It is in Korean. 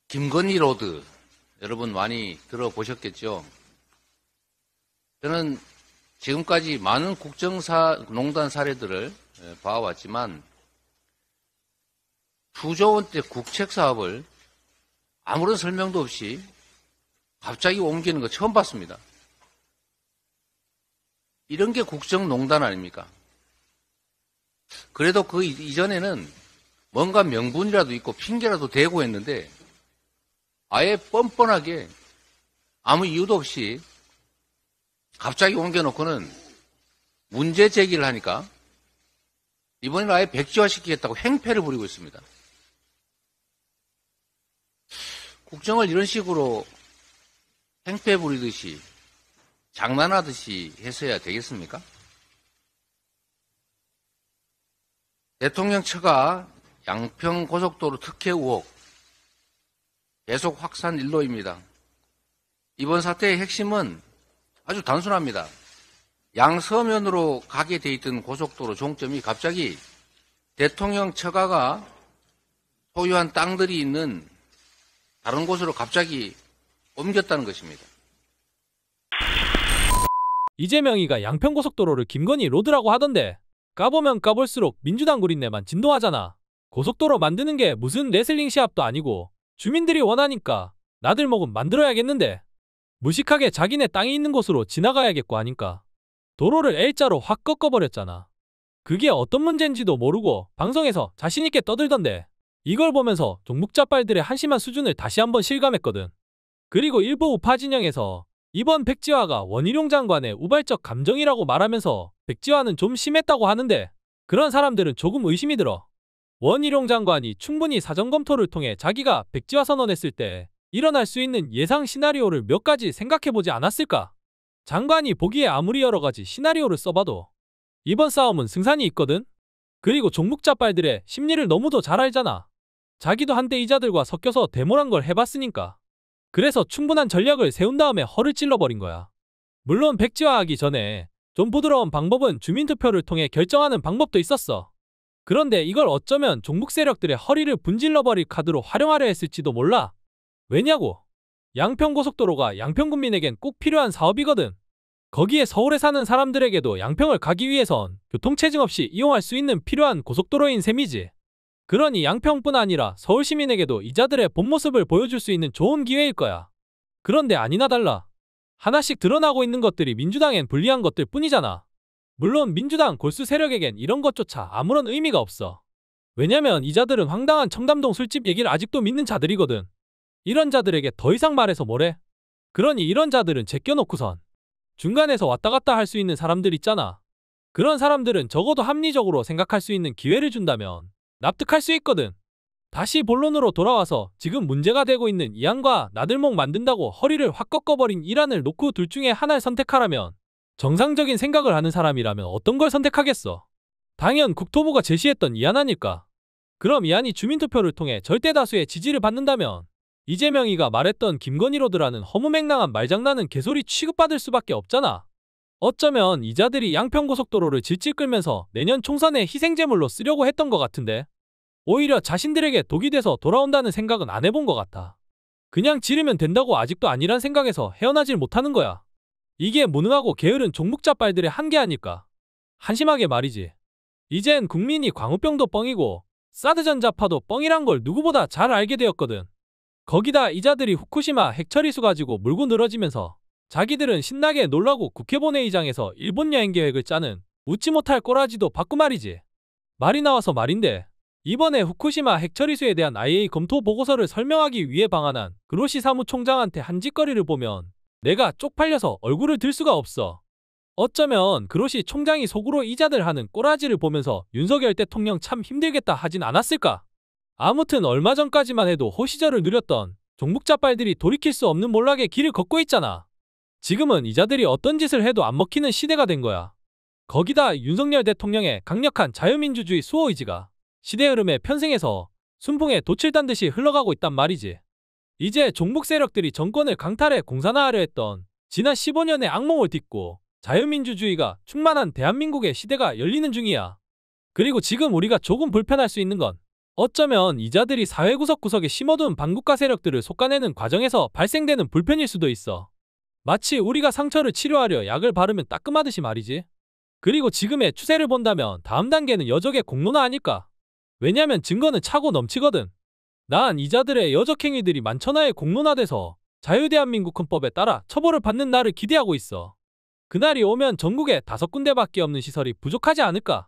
김건희 로드 여러분 많이 들어보셨겠죠? 저는 지금까지 많은 국정농단 사례들을 봐왔지만 수조 원대 국책 사업을 아무런 설명도 없이 갑자기 옮기는 거 처음 봤습니다. 이런 게 국정농단 아닙니까? 그래도 그 이전에는 뭔가 명분이라도 있고 핑계라도 대고 했는데 아예 뻔뻔하게 아무 이유도 없이 갑자기 옮겨놓고는 문제 제기를 하니까 이번에는 아예 백지화시키겠다고 행패를 부리고 있습니다. 국정을 이런 식으로 행패 부리듯이 장난하듯이 해서야 되겠습니까? 대통령 처가 양평 고속도로 특혜 의혹 계속 확산 일로입니다. 이번 사태의 핵심은 아주 단순합니다. 양서면으로 가게 돼 있던 고속도로 종점이 갑자기 대통령 처가가 소유한 땅들이 있는 다른 곳으로 갑자기 옮겼다는 것입니다. 이재명이가 양평고속도로를 김건희 로드라고 하던데 까보면 까볼수록 민주당 구린내만 진동하잖아. 고속도로 만드는 게 무슨 레슬링 시합도 아니고 주민들이 원하니까 나들목은 만들어야겠는데 무식하게 자기네 땅이 있는 곳으로 지나가야겠고 하니까 도로를 L자로 확 꺾어버렸잖아. 그게 어떤 문제인지도 모르고 방송에서 자신있게 떠들던데 이걸 보면서 종북자빨들의 한심한 수준을 다시 한번 실감했거든. 그리고 일부 우파 진영에서 이번 백지화가 원희룡 장관의 우발적 감정이라고 말하면서 백지화는 좀 심했다고 하는데 그런 사람들은 조금 의심이 들어. 원희룡 장관이 충분히 사전검토를 통해 자기가 백지화 선언했을 때 일어날 수 있는 예상 시나리오를 몇 가지 생각해보지 않았을까? 장관이 보기에 아무리 여러 가지 시나리오를 써봐도 이번 싸움은 승산이 있거든? 그리고 종북자빨들의 심리를 너무도 잘 알잖아. 자기도 한때 이자들과 섞여서 데모란 걸 해봤으니까. 그래서 충분한 전략을 세운 다음에 허를 찔러버린 거야. 물론 백지화하기 전에 좀 부드러운 방법은 주민투표를 통해 결정하는 방법도 있었어. 그런데 이걸 어쩌면 종북 세력들의 허리를 분질러버릴 카드로 활용하려 했을지도 몰라. 왜냐고? 양평고속도로가 양평군민에겐 꼭 필요한 사업이거든. 거기에 서울에 사는 사람들에게도 양평을 가기 위해선 교통체증 없이 이용할 수 있는 필요한 고속도로인 셈이지. 그러니 양평뿐 아니라 서울 시민에게도 이자들의 본 모습을 보여줄 수 있는 좋은 기회일 거야. 그런데 아니나 달라. 하나씩 드러나고 있는 것들이 민주당엔 불리한 것들 뿐이잖아. 물론 민주당 골수 세력에겐 이런 것조차 아무런 의미가 없어. 왜냐면 이자들은 황당한 청담동 술집 얘기를 아직도 믿는 자들이거든. 이런 자들에게 더 이상 말해서 뭐래? 그러니 이런 자들은 제껴놓고선 중간에서 왔다 갔다 할 수 있는 사람들 있잖아. 그런 사람들은 적어도 합리적으로 생각할 수 있는 기회를 준다면 납득할 수 있거든. 다시 본론으로 돌아와서 지금 문제가 되고 있는 이안과 나들목 만든다고 허리를 확 꺾어버린 이란을 놓고 둘 중에 하나를 선택하라면 정상적인 생각을 하는 사람이라면 어떤 걸 선택하겠어? 당연 국토부가 제시했던 이안 아닐까? 그럼 이안이 주민투표를 통해 절대다수의 지지를 받는다면 이재명이가 말했던 김건희 로드라는 허무맹랑한 말장난은 개소리 취급받을 수밖에 없잖아. 어쩌면 이자들이 양평고속도로를 질질 끌면서 내년 총선의 희생제물로 쓰려고 했던 것 같은데 오히려 자신들에게 독이 돼서 돌아온다는 생각은 안 해본 것 같아. 그냥 지르면 된다고 아직도 아니란 생각에서 헤어나질 못하는 거야. 이게 무능하고 게으른 종북자빨들의 한계 아닐까. 한심하게 말이지. 이젠 국민이 광우병도 뻥이고 사드 전자파도 뻥이란 걸 누구보다 잘 알게 되었거든. 거기다 이자들이 후쿠시마 핵처리수 가지고 물고 늘어지면서 자기들은 신나게 놀라고 국회 본회의장에서 일본 여행 계획을 짜는 웃지 못할 꼬라지도 받고 말이지. 말이 나와서 말인데 이번에 후쿠시마 핵처리수에 대한 IAEA 검토 보고서를 설명하기 위해 방한한 그로시 사무총장한테 한 짓거리를 보면 내가 쪽팔려서 얼굴을 들 수가 없어. 어쩌면 그로시 총장이 속으로 이자들 하는 꼬라지를 보면서 윤석열 대통령 참 힘들겠다 하진 않았을까? 아무튼 얼마 전까지만 해도 호시절을 누렸던 종북자빨들이 돌이킬 수 없는 몰락의 길을 걷고 있잖아. 지금은 이자들이 어떤 짓을 해도 안 먹히는 시대가 된 거야. 거기다 윤석열 대통령의 강력한 자유민주주의 수호의지가 시대 흐름에 편승해서 순풍에 돛을 단 듯이 흘러가고 있단 말이지. 이제 종북 세력들이 정권을 강탈해 공산화하려 했던 지난 15년의 악몽을 딛고 자유민주주의가 충만한 대한민국의 시대가 열리는 중이야. 그리고 지금 우리가 조금 불편할 수 있는 건 어쩌면 이자들이 사회 구석구석에 심어둔 반국가 세력들을 솎아내는 과정에서 발생되는 불편일 수도 있어. 마치 우리가 상처를 치료하려 약을 바르면 따끔하듯이 말이지. 그리고 지금의 추세를 본다면 다음 단계는 여적의 공론화 아닐까? 왜냐면 증거는 차고 넘치거든. 난 이자들의 여적 행위들이 만천하에 공론화돼서 자유대한민국헌법에 따라 처벌을 받는 날을 기대하고 있어. 그날이 오면 전국에 5군데밖에 없는 시설이 부족하지 않을까?